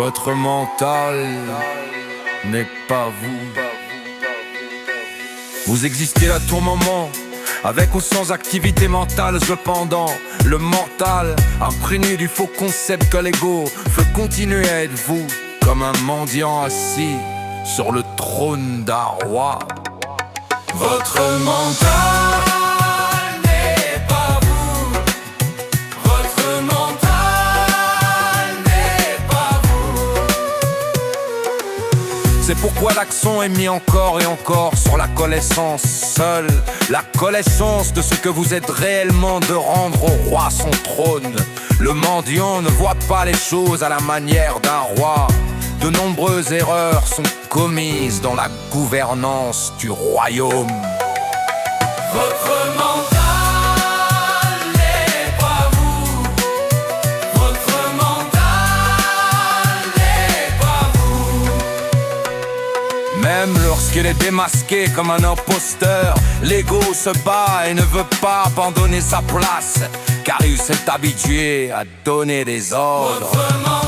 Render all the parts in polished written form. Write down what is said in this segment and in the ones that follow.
Votre mental n'est pas vous. Vous existez à tout moment, avec ou sans activité mentale. Cependant, le mental, imprégné du faux concept que l'ego veut continuer à être vous, comme un mendiant assis sur le trône d'un roi. Votre mental n'est pas vous. Votre mental n'est pas vous. C'est pourquoi l'accent est mis encore et encore sur la connaissance seule. La connaissance de ce que vous êtes réellement, de rendre au roi son trône. Le mendiant ne voit pas les choses à la manière d'un roi. De nombreuses erreurs sont commises dans la gouvernance du royaume. Votre mental n'est pas vous. Votre mental n'est pas vous. Même lorsqu'il est démasqué comme un imposteur, l'ego se bat et ne veut pas abandonner sa place, car il s'est habitué à donner des ordres. Votre mental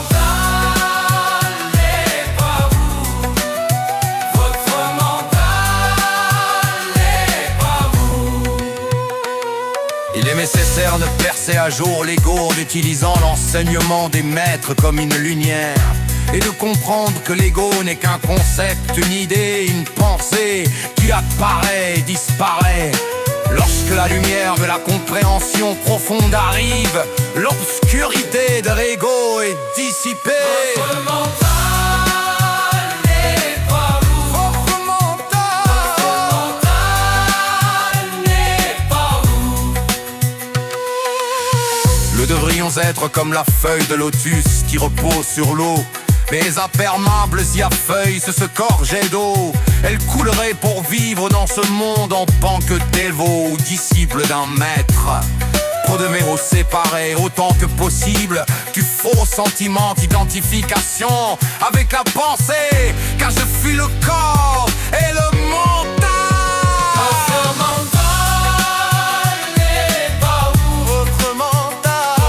Il est nécessaire de percer à jour l'ego en utilisant l'enseignement des maîtres comme une lumière, et de comprendre que l'ego n'est qu'un concept, une idée, une pensée qui apparaît et disparaît. Lorsque la lumière de la compréhension profonde arrive, l'obscurité de l'ego est dissipée. Votre mental n'est pas vous. Votre mental n'est pas vous. Nous devrions être comme la feuille de lotus qui repose sur l'eau, mais imperméables y à feuilles se gorgeait d'eau. Elle coulerait pour vivre dans ce monde en tant que dévot ou disciple d'un maître. Trop de méros séparés autant que possible du faux sentiment d'identification avec la pensée, car je fuis le corps et le mental. Votre mental n'est pas vous. Votre mental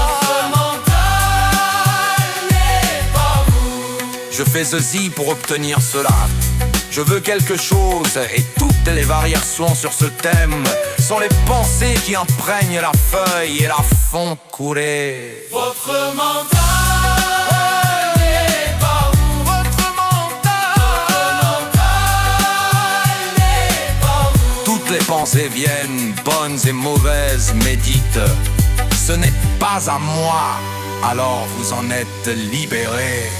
n'est pas vous. Je fais ceci pour obtenir cela. Je veux quelque chose, et toutes les variations sur ce thème sont les pensées qui imprègnent la feuille et la font couler. Votre mental n'est pas vous. Votre mental n'est pas vous. Toutes les pensées viennent, bonnes et mauvaises, médites. Ce n'est pas à moi, alors vous en êtes libérés.